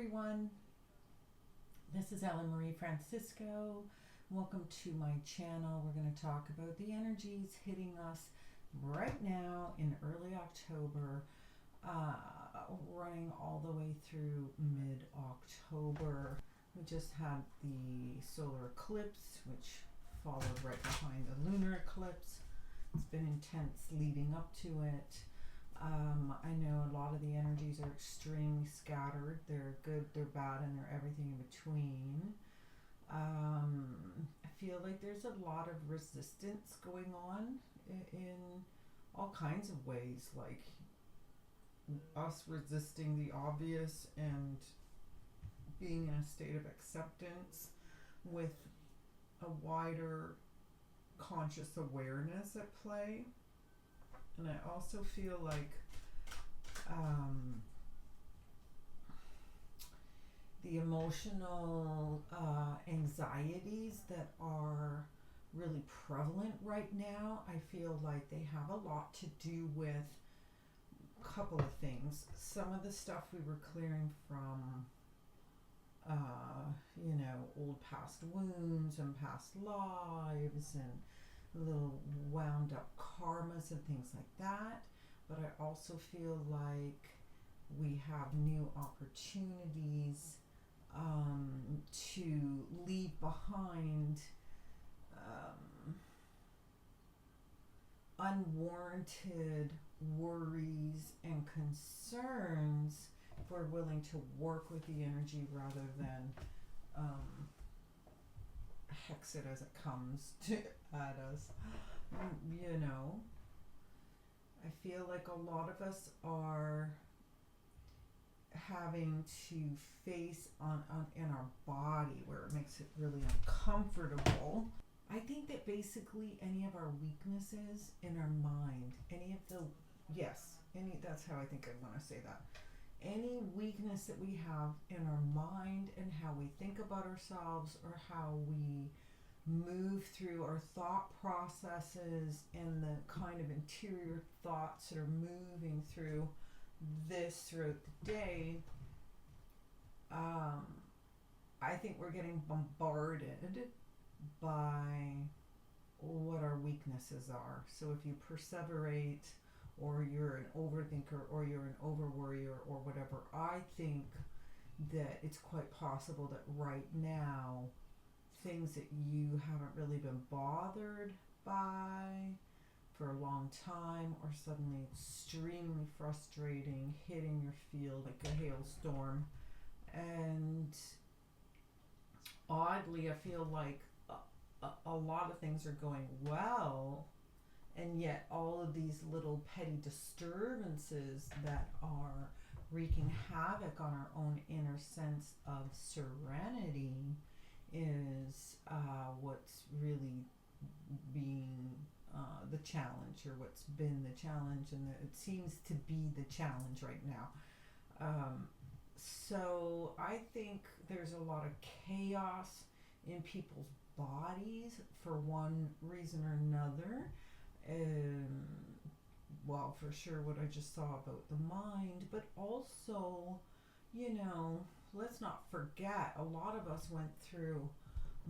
everyone. This is Ellen Marie Francisco. Welcome to my channel. We're going to talk about the energies hitting us right now in early October, running all the way through mid-October. We just had the solar eclipse, which followed right behind the lunar eclipse. It's been intense leading up to it. I know a lot of the energies are extremely scattered. They're good, they're bad, and they're everything in between. I feel like there's a lot of resistance going on in all kinds of ways, like us resisting the obvious and being in a state of acceptance with a wider conscious awareness at play. And I also feel like the emotional anxieties that are really prevalent right now, I feel like they have a lot to do with a couple of things. Some of the stuff we were clearing from old past wounds and past lives and little wound up karmas and things like that. But I also feel like we have new opportunities to leave behind unwarranted worries and concerns if we're willing to work with the energy rather than hex it as it comes at us. I feel like a lot of us are having to face on in our body where it makes it really uncomfortable. I think that basically any of our weaknesses in our mind, that's how I think I want to say that. Any weakness that we have in our mind and how we think about ourselves or how we move through our thought processes and the kind of interior thoughts that are moving through this throughout the day, I think we're getting bombarded by what our weaknesses are. So if you perseverate, or you're an overthinker, or you're an overworrier, or whatever, I think that it's quite possible that right now things that you haven't really been bothered by for a long time are suddenly extremely frustrating, hitting your field like a hailstorm. And oddly, I feel like a lot of things are going well, and yet all of these little petty disturbances that are wreaking havoc on our own inner sense of serenity is what's really being the challenge, or what's been the challenge, and it seems to be the challenge right now. So I think there's a lot of chaos in people's bodies for one reason or another. Well, for sure what I just saw about the mind, but also, let's not forget, a lot of us went through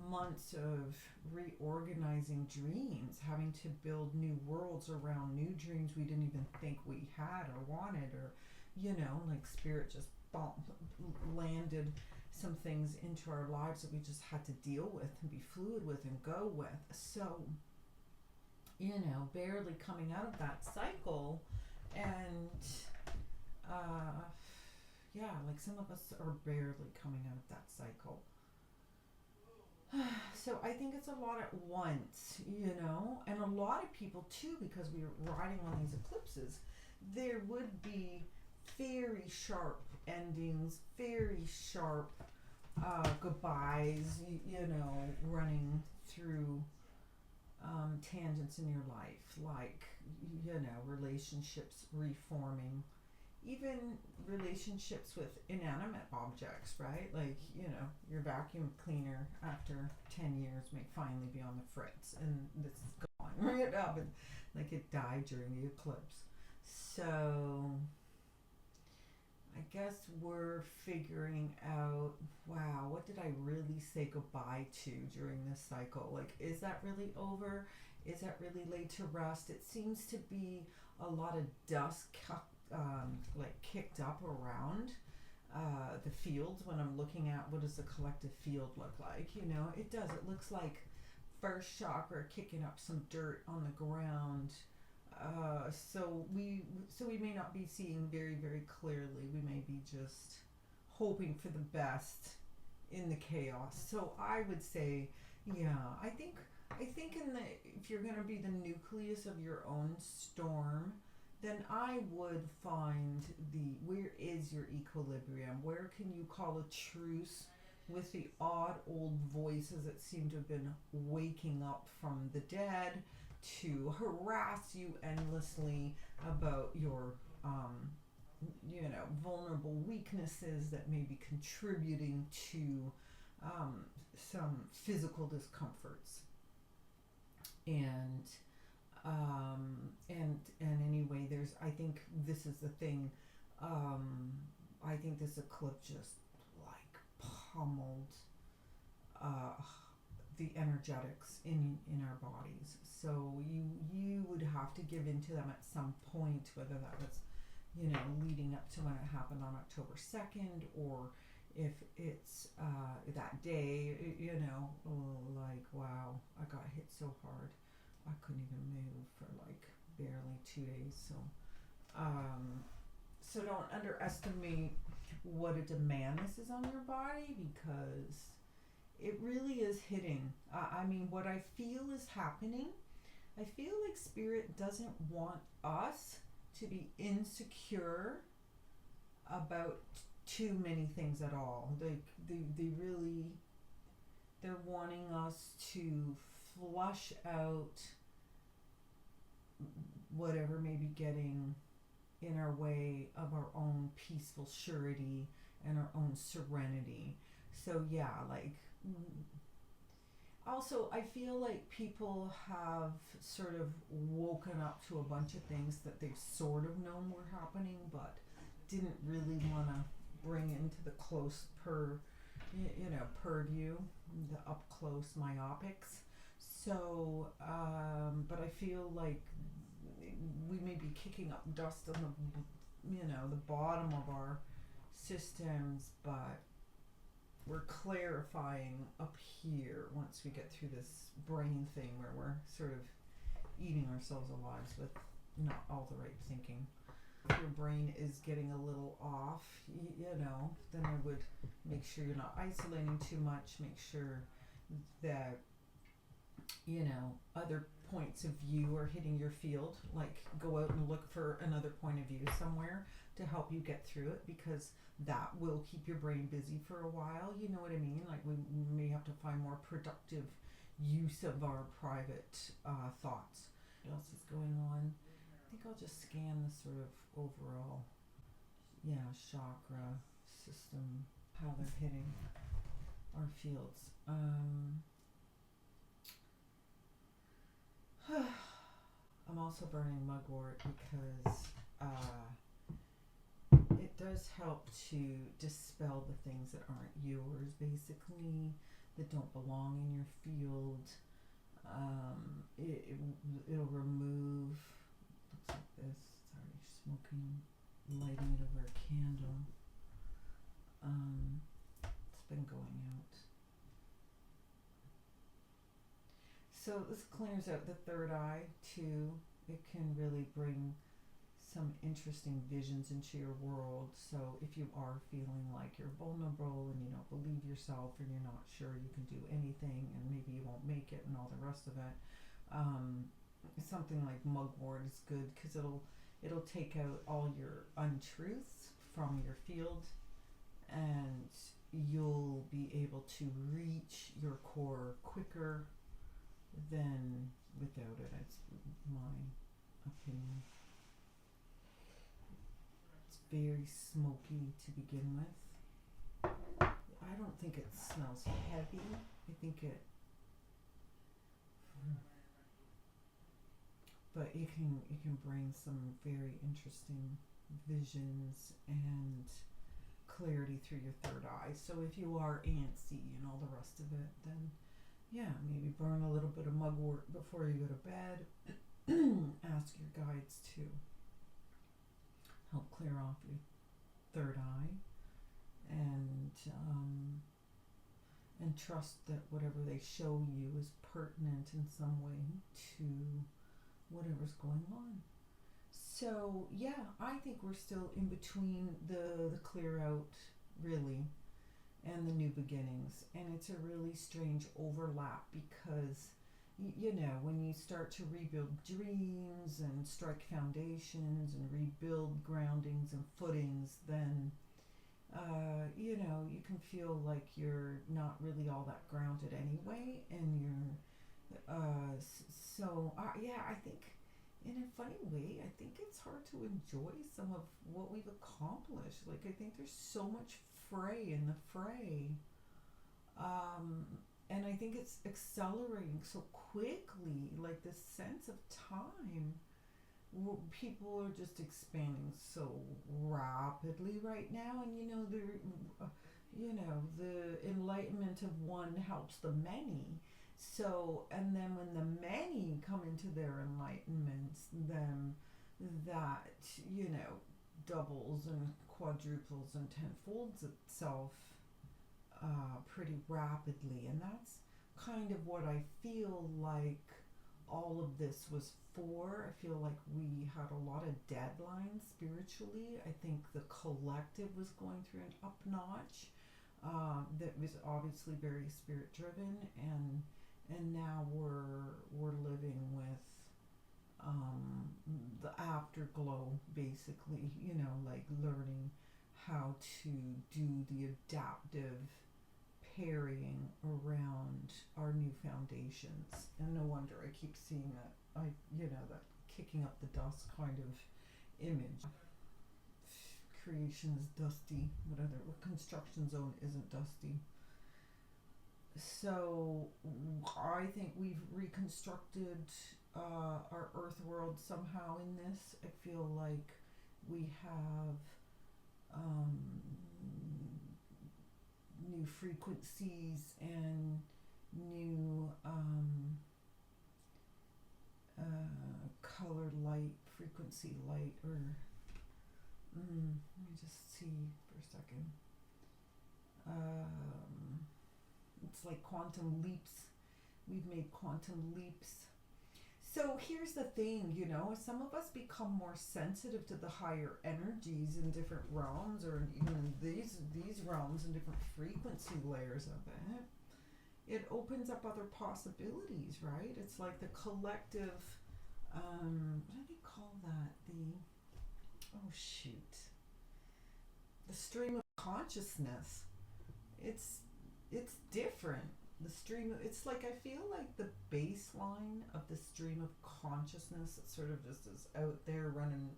months of reorganizing dreams, having to build new worlds around new dreams we didn't even think we had or wanted, or like spirit just landed some things into our lives that we just had to deal with and be fluid with and go with. So barely coming out of that cycle, and like some of us are barely coming out of that cycle. So I think it's a lot at once, and a lot of people too, because we were riding on these eclipses, there would be very sharp endings, very sharp goodbyes, running through tangents in your life, like, relationships reforming, even relationships with inanimate objects, right? Like, your vacuum cleaner after 10 years may finally be on the fritz and this is gone, right? But like it died during the eclipse. So I guess we're figuring out, wow, what did I really say goodbye to during this cycle? Like, is that really over? Is that really laid to rest? It seems to be a lot of dust like kicked up around the fields when I'm looking at what does the collective field look like. You know, it does. It looks like first chakra kicking up some dirt on the ground. So we may not be seeing very, very clearly. We may be just hoping for the best in the chaos. So I would say, yeah, I think in the if you're gonna be the nucleus of your own storm, then I would find the where is your equilibrium? Where can you call a truce with the odd old voices that seem to have been waking up from the dead to harass you endlessly about your vulnerable weaknesses that may be contributing to some physical discomforts. And and anyway, there's I think this is the thing. I think this eclipse just like pummeled uh, the energetics in our bodies. So you would have to give into them at some point, whether that was leading up to when it happened on October 2nd, or if it's that day, like wow, I got hit so hard I couldn't even move for like barely 2 days. So don't underestimate what a demand this is on your body, because it really is hitting. I mean, what I feel is happening, I feel like Spirit doesn't want us to be insecure about too many things at all. They're wanting us to flush out whatever may be getting in our way of our own peaceful surety and our own serenity. So yeah, like also I feel like people have sort of woken up to a bunch of things that they've sort of known were happening, but didn't really want to bring into the close purview, the up close myopics. So but I feel like we may be kicking up dust on the bottom of our systems, but we're clarifying up here once we get through this brain thing where we're sort of eating ourselves alive with not all the right thinking. If your brain is getting a little off, then I would make sure you're not isolating too much. Make sure that other points of view are hitting your field. Like, go out and look for another point of view somewhere to help you get through it, because that will keep your brain busy for a while. You know what I mean? Like, we may have to find more productive use of our private thoughts. What else is going on? I think I'll just scan the sort of overall, chakra system, how they're hitting our fields. I'm also burning Mugwort because it does help to dispel the things that aren't yours, basically, that don't belong in your field. It'll remove, looks like this, sorry, smoking, lighting it over a candle. It's been going out. So this clears out the third eye too. It can really bring some interesting visions into your world. So if you are feeling like you're vulnerable and you don't believe yourself and you're not sure you can do anything and maybe you won't make it and all the rest of it, something like Mugwort is good, because it'll take out all your untruths from your field, and you'll be able to reach your core quicker than without it. It's my opinion. It's very smoky to begin with. I don't think it smells heavy. I think it, but it can bring some very interesting visions and clarity through your third eye. So if you are antsy and all the rest of it, then yeah, maybe burn a little bit of mugwort before you go to bed. Ask your guides to help clear off your third eye, and trust that whatever they show you is pertinent in some way to whatever's going on. So yeah, I think we're still in between the clear out, really, and the new beginnings, and it's a really strange overlap because you know, when you start to rebuild dreams and strike foundations and rebuild groundings and footings, then you know, you can feel like you're not really all that grounded anyway, and yeah, I think in a funny way, I think it's hard to enjoy some of what we've accomplished. Like, I think there's so much fray in the fray. And I think it's accelerating so quickly, like this sense of time. People are just expanding so rapidly right now, and the enlightenment of one helps the many. So, and then when the many come into their enlightenment, then that, doubles and quadruples and tenfolds itself pretty rapidly. And that's kind of what I feel like all of this was for. I feel like we had a lot of deadlines spiritually. I think the collective was going through an up notch that was obviously very spirit driven, and now we're living with the afterglow, basically, like learning how to do the adaptive parrying around our new foundations. And no wonder I keep seeing that that kicking up the dust kind of image. Creation is dusty, whatever. Construction zone isn't dusty. So I think we've reconstructed our earth world somehow in this. I feel like we have new frequencies and new color light, frequency light, or let me just see for a second. It's like quantum leaps. We've made quantum leaps. So here's the thing, some of us become more sensitive to the higher energies in different realms, or even these realms and different frequency layers of it. It opens up other possibilities, right? It's like the collective, what do they call that? The stream of consciousness. It's different. The stream, it's like, I feel like the baseline of the stream of consciousness, it sort of just is out there running,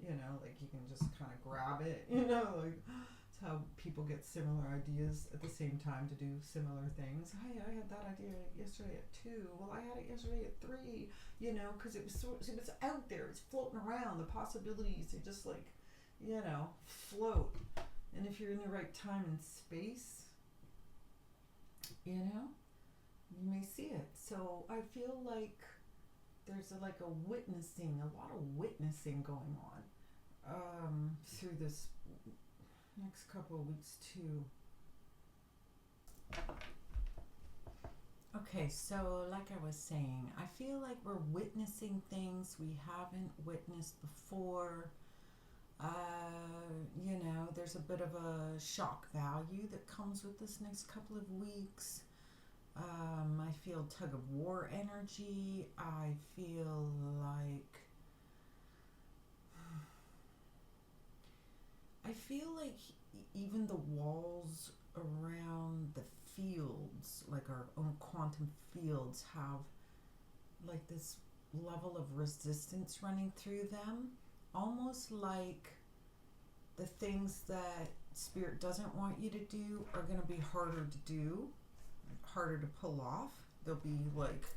like you can just kind of grab it, like it's how people get similar ideas at the same time to do similar things. Hey, I had that idea yesterday at 2. Well, I had it yesterday at 3, because it was out there, it's floating around. The possibilities are just like, float. And if you're in the right time and space, you may see it. So I feel like there's a lot of witnessing going on through this next couple of weeks too. Okay, so like I was saying, I feel like we're witnessing things we haven't witnessed before. There's a bit of a shock value that comes with this next couple of weeks. I feel tug of war energy. I feel like even the walls around the fields, like our own quantum fields, have like this level of resistance running through them, almost like the things that spirit doesn't want you to do are going to be harder to do, harder to pull off. They'll be like,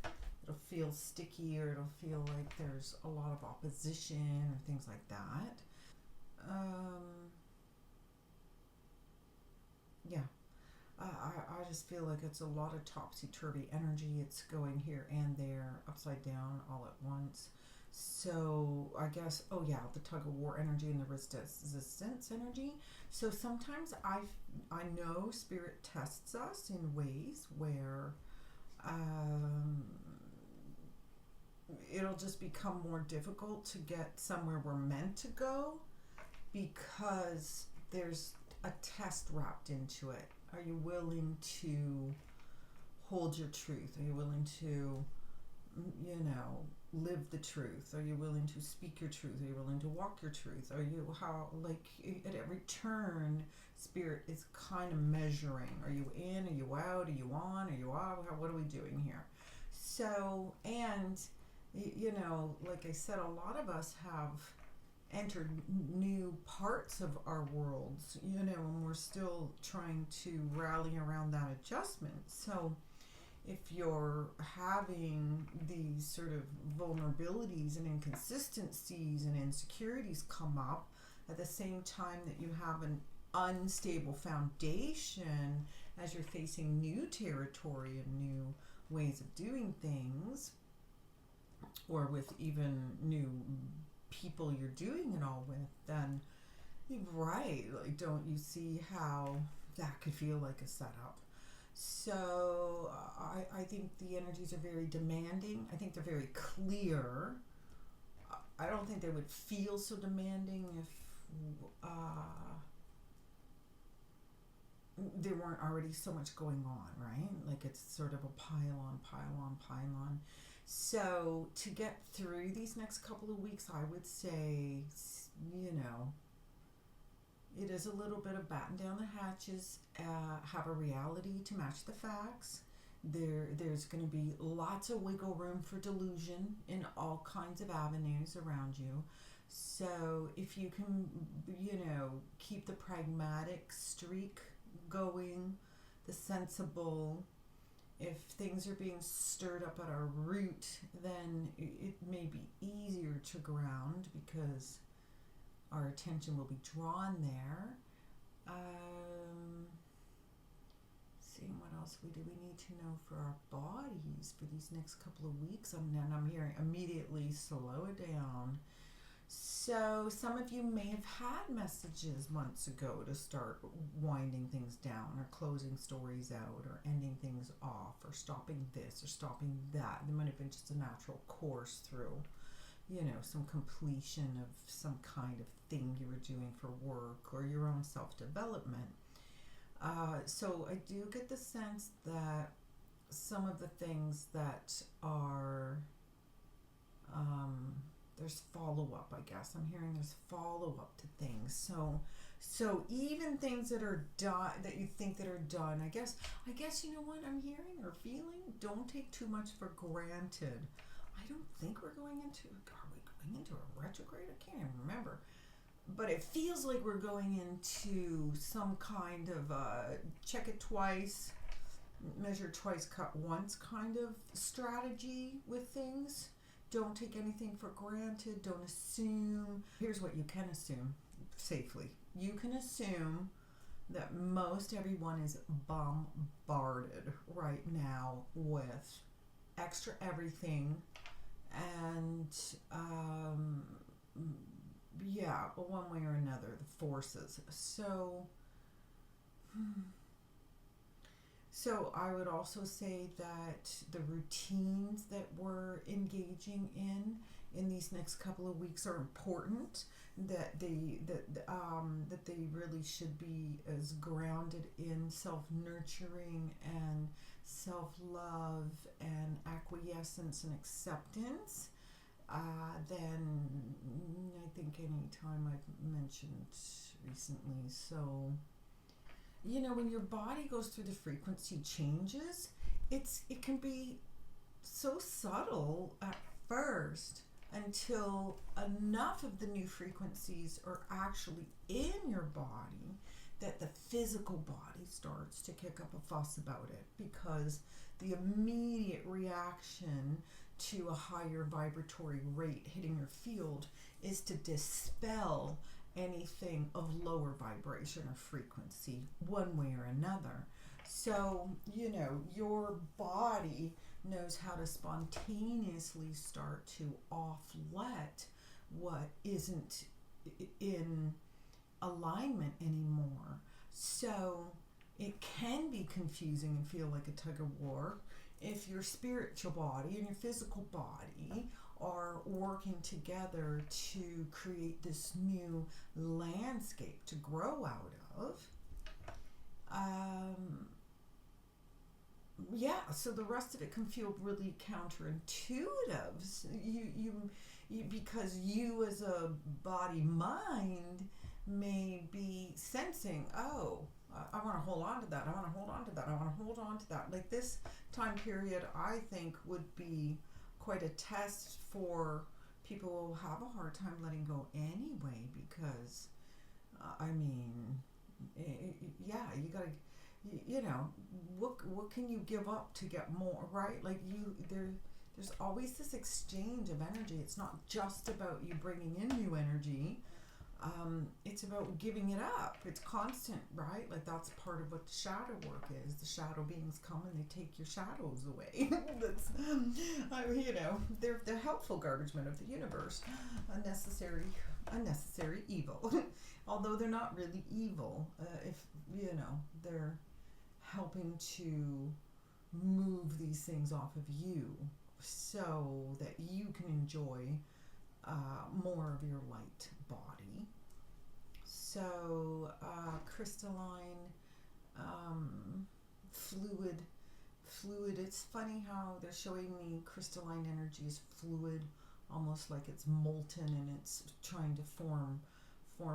it'll feel sticky, or it'll feel like there's a lot of opposition or things like that. Um, yeah, I just feel like it's a lot of topsy-turvy energy. It's going here and there, upside down, all at once. So I guess, oh yeah, the tug of war energy and the resistance energy. So sometimes I know spirit tests us in ways where um, it'll just become more difficult to get somewhere we're meant to go because there's a test wrapped into it. Are you willing to hold your truth? Are you willing to, live the truth? Are you willing to speak your truth? Are you willing to walk your truth? Are you, how, like, at every turn, spirit is kind of measuring. Are you in? Are you out? Are you on? Are you off? What are we doing here? So, and, like I said, a lot of us have entered new parts of our worlds, and we're still trying to rally around that adjustment. So if you're having these sort of vulnerabilities and inconsistencies and insecurities come up at the same time that you have an unstable foundation as you're facing new territory and new ways of doing things, or with even new people you're doing it all with, then right, like, don't you see how that could feel like a setup? So I think the energies are very demanding. I think they're very clear. I don't think they would feel so demanding if there weren't already so much going on, right? Like, it's sort of a pile on. So to get through these next couple of weeks, I would say, it is a little bit of batten down the hatches, have a reality to match the facts. There's going to be lots of wiggle room for delusion in all kinds of avenues around you. So if you can, keep the pragmatic streak going, the sensible, if things are being stirred up at our root, then it may be easier to ground because our attention will be drawn there. Seeing what else do we need to know for our bodies for these next couple of weeks. And I'm hearing immediately slow it down. So some of you may have had messages months ago to start winding things down or closing stories out or ending things off or stopping this or stopping that. There might have been just a natural course through, some completion of some kind of thing you were doing for work or your own self-development. So I do get the sense that some of the things that are there's follow-up, I guess. I'm hearing there's follow-up to things. So even things that are done, that you think that are done, I guess you know what I'm hearing or feeling? Don't take too much for granted. I don't think are we going into a retrograde? I can't even remember. But it feels like we're going into some kind of check it twice, measure twice, cut once kind of strategy with things. Don't take anything for granted. Don't assume. Here's what you can assume safely. You can assume that most everyone is bombarded right now with extra everything and one way or another, the forces. So I would also say that the routines that we're engaging in these next couple of weeks are important. That they really should be as grounded in self-nurturing and self-love and acquiescence and acceptance. Than I think any time I've mentioned recently. So, when your body goes through the frequency changes, it can be so subtle at first until enough of the new frequencies are actually in your body that the physical body starts to kick up a fuss about it, because the immediate reaction to a higher vibratory rate hitting your field is to dispel anything of lower vibration or frequency one way or another. So, you know, your body knows how to spontaneously start to offlet what isn't in alignment anymore. So it can be confusing and feel like a tug of war if your spiritual body and your physical body are working together to create this new landscape to grow out of. Yeah, so the rest of it can feel really counterintuitive. So you because you as a body mind may be sensing, oh, I want to hold on to that. I want to hold on to that. I want to hold on to that. Like this time period, I think would be quite a test for people who will have a hard time letting go anyway, because I mean, yeah, you gotta, you know, what can you give up to get more, right? Like there's always this exchange of energy. It's not just about you bringing in new energy. It's about giving it up. It's constant, right? Like that's part of what the shadow work is. The shadow beings come and they take your shadows away. That's, you know, they're the helpful garbage men of the universe. Unnecessary evil. Although they're not really evil, if you know, they're helping to move these things off of you so that you can enjoy more of your light body. So crystalline, fluid. It's funny how they're showing me crystalline energy is fluid, almost like it's molten and it's trying to form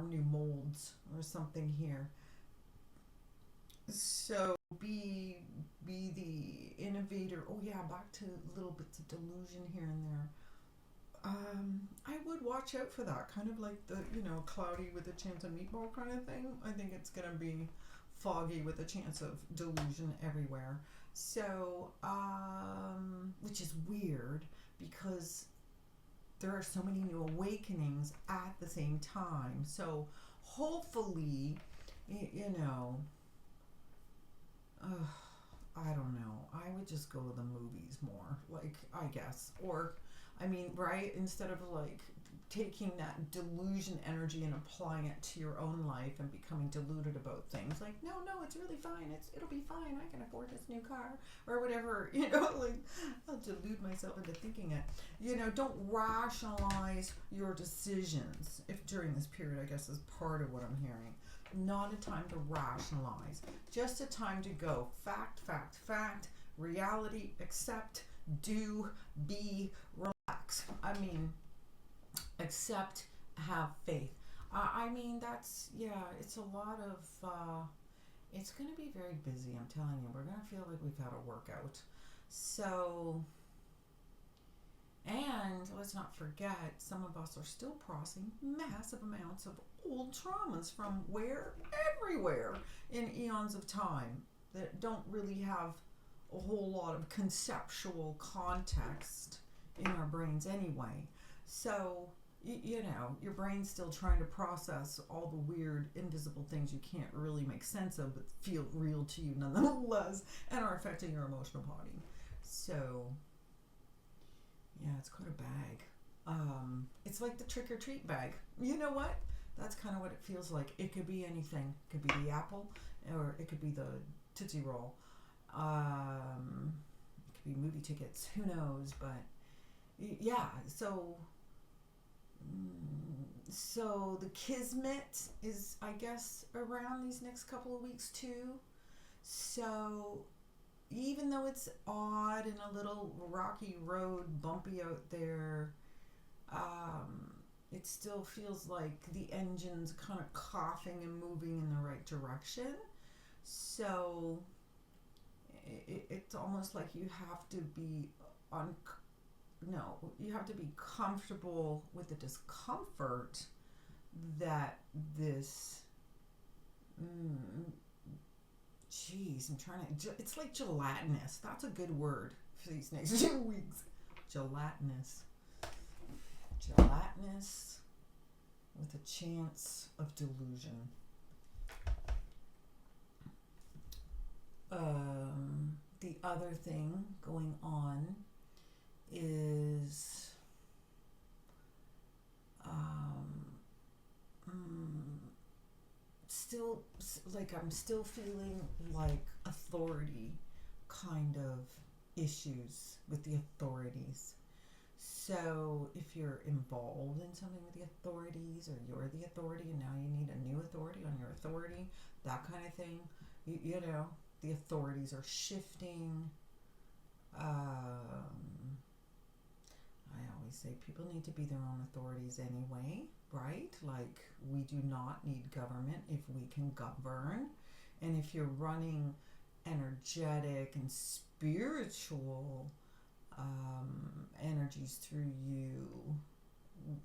new molds or something here. So be the innovator. Oh yeah, back to little bits of delusion here and there. I would watch out for that, kind of like the, you know, cloudy with a chance of meatball kind of thing. I think it's going to be foggy with a chance of delusion everywhere. So, which is weird because there are so many new awakenings at the same time. So hopefully, you know, I don't know. I would just go to the movies more, like, I guess. Or, I mean, right? Instead of like taking that delusion energy and applying it to your own life and becoming deluded about things. Like, no, it's really fine. It'll be fine. I can afford this new car or whatever. You know, like I'll delude myself into thinking it. You know, don't rationalize your decisions. If during this period, I guess, is part of what I'm hearing. Not a time to rationalize. Just a time to go fact, reality, accept, do, be, relax. I mean, accept, have faith. I mean, that's, yeah, it's a lot of, it's going to be very busy, I'm telling you. We're going to feel like we've had a workout. So, and let's not forget, some of us are still processing massive amounts of old traumas from everywhere in eons of time that don't really have a whole lot of conceptual context in our brains anyway. So, you know, your brain's still trying to process all the weird, invisible things you can't really make sense of, but feel real to you nonetheless, and are affecting your emotional body. So, yeah, it's quite a bag. It's like the trick-or-treat bag. You know what? That's kind of what it feels like. It could be anything. It could be the apple, or it could be the Tootsie Roll. It could be movie tickets. Who knows? But, yeah, so the Kismet is, I guess, around these next couple of weeks too. So even though it's odd and a little rocky road, bumpy out there, it still feels like the engine's kind of coughing and moving in the right direction. So it's almost like you have to be you have to be comfortable with the discomfort that this, I'm trying to, it's like gelatinous. That's a good word for these next 2 weeks. Gelatinous with the chance of delusion. The other thing going on is still, like, I'm still feeling like authority kind of issues with the authorities. So if you're involved in something with the authorities, or you're the authority and now you need a new authority on your authority, that kind of thing, you know, the authorities are shifting. I always say people need to be their own authorities anyway, right? Like, we do not need government if we can govern. And if you're running energetic and spiritual energies through you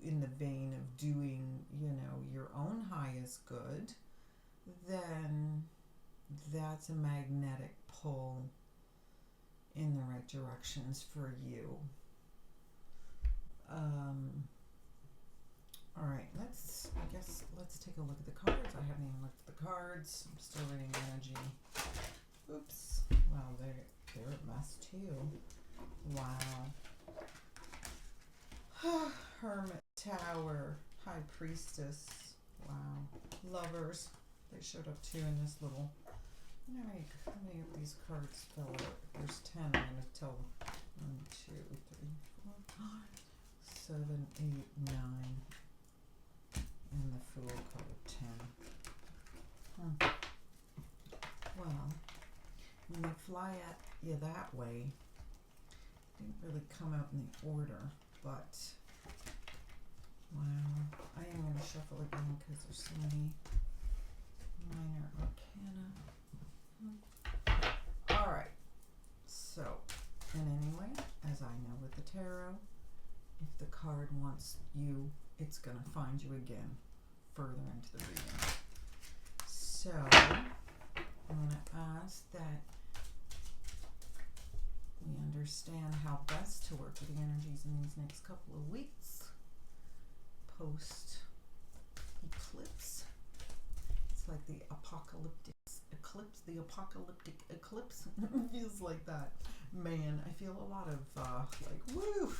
in the vein of doing, you know, your own highest good, then that's a magnetic pull in the right directions for you. All right, let's take a look at the cards. I haven't even looked at the cards. I'm still reading energy. Oops. Well, they're a mess too. Wow. Hermit, Tower, High Priestess. Wow. Lovers. They showed up too in this little. How many of these cards fell out? There's 10. I'm going to tell 1, 2, 3, 4, 5, 7, 8, 9. And the Fool card 10. Well, when they fly at you that way, didn't really come out in the order, but wow. I am going to shuffle again because there's so many minor arcana. Alright, so, and anyway, as I know with the tarot, if the card wants you, it's going to find you again further into the reading. So, I'm going to ask that we understand how best to work with the energies in these next couple of weeks post eclipse. It's like the apocalyptic eclipse feels like that. Man, I feel a lot of like, woo,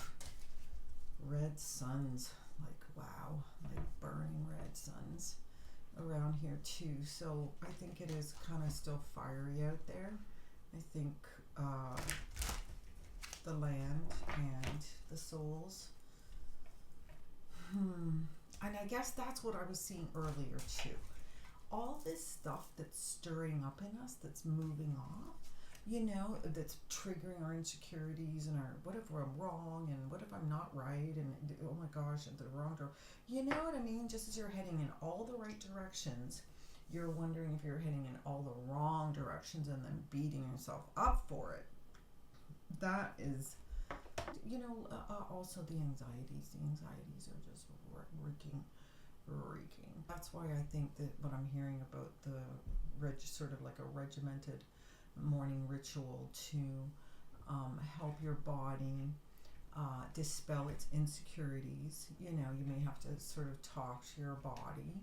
red suns, like, wow, like burning red suns around here too. So I think it is kind of still fiery out there. I think the land and the souls. And I guess that's what I was seeing earlier too. All this stuff that's stirring up in us, that's moving off, you know, that's triggering our insecurities and our, what if I'm wrong, and what if I'm not right, and oh my gosh, the wrong door. You know what I mean? Just as you're heading in all the right directions, you're wondering if you're heading in all the wrong directions and then beating yourself up for it. That is, you know, also the anxieties. The anxieties are just wreaking. That's why I think that what I'm hearing about the sort of like a regimented morning ritual to help your body dispel its insecurities. You know, you may have to sort of talk to your body.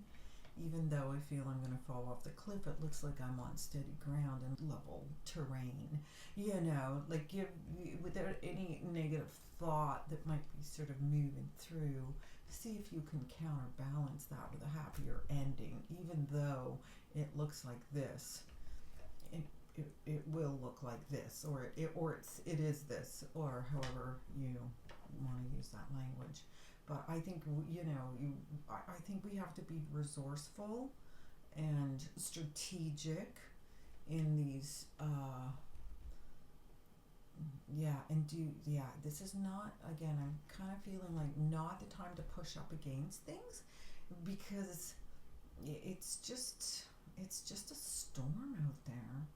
Even though I feel I'm going to fall off the cliff, it looks like I'm on steady ground and level terrain. You know, like without any negative thought that might be sort of moving through. See if you can counterbalance that with a happier ending, even though it looks like this. It will look like this, or it is this, or however you want to use that language. But I think, you know, I think we have to be resourceful and strategic in these, this is not, again, I'm kind of feeling like not the time to push up against things, because it's just a storm out there.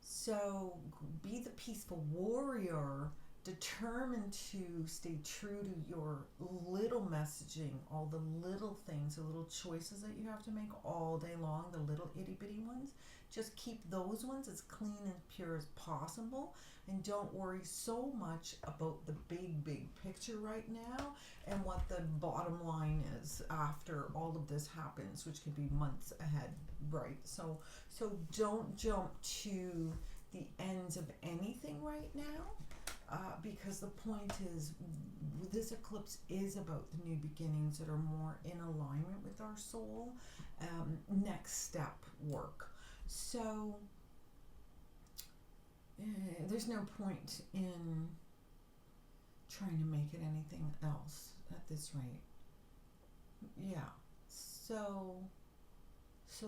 So be the peaceful warrior, determined to stay true to your little messaging, all the little things, the little choices that you have to make all day long, the little itty bitty ones. Just keep those ones as clean and pure as possible, and don't worry so much about the big picture right now and what the bottom line is after all of this happens, which could be months ahead, right? So don't jump to the ends of anything right now, because the point is this eclipse is about the new beginnings that are more in alignment with our soul, next step work. So there's no point in trying to make it anything else at this rate. Yeah. So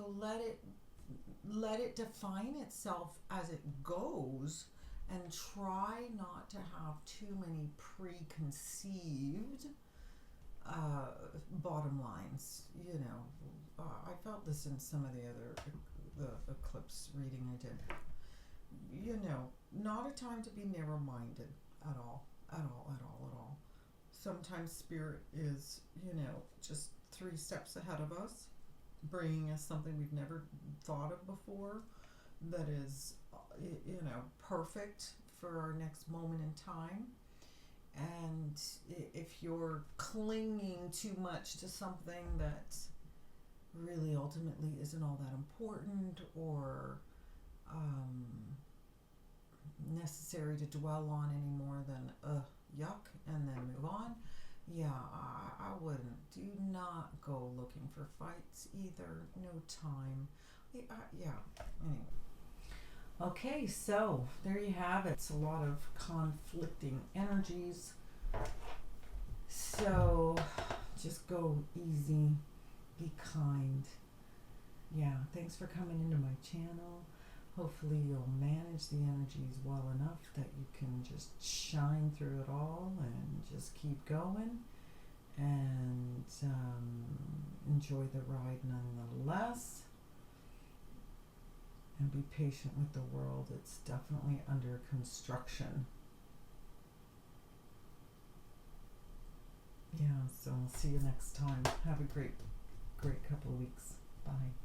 let it define itself as it goes, and try not to have too many preconceived bottom lines. You know, I felt this in some of the eclipse reading I did. You know, not a time to be narrow-minded at all. Sometimes spirit is, you know, just 3 steps ahead of us, bringing us something we've never thought of before that is, you know, perfect for our next moment in time. And if you're clinging too much to something that really ultimately isn't all that important or necessary to dwell on any more than yuck and then move on, I wouldn't. Do not go looking for fights either. No time. Anyway. Okay, so there you have it. It's a lot of conflicting energies. So just go easy. Be kind. Yeah, thanks for coming into my channel. Hopefully you'll manage the energies well enough that you can just shine through it all and just keep going and enjoy the ride nonetheless. And be patient with the world. It's definitely under construction. Yeah, so I'll see you next time. Have a great couple of weeks. Bye.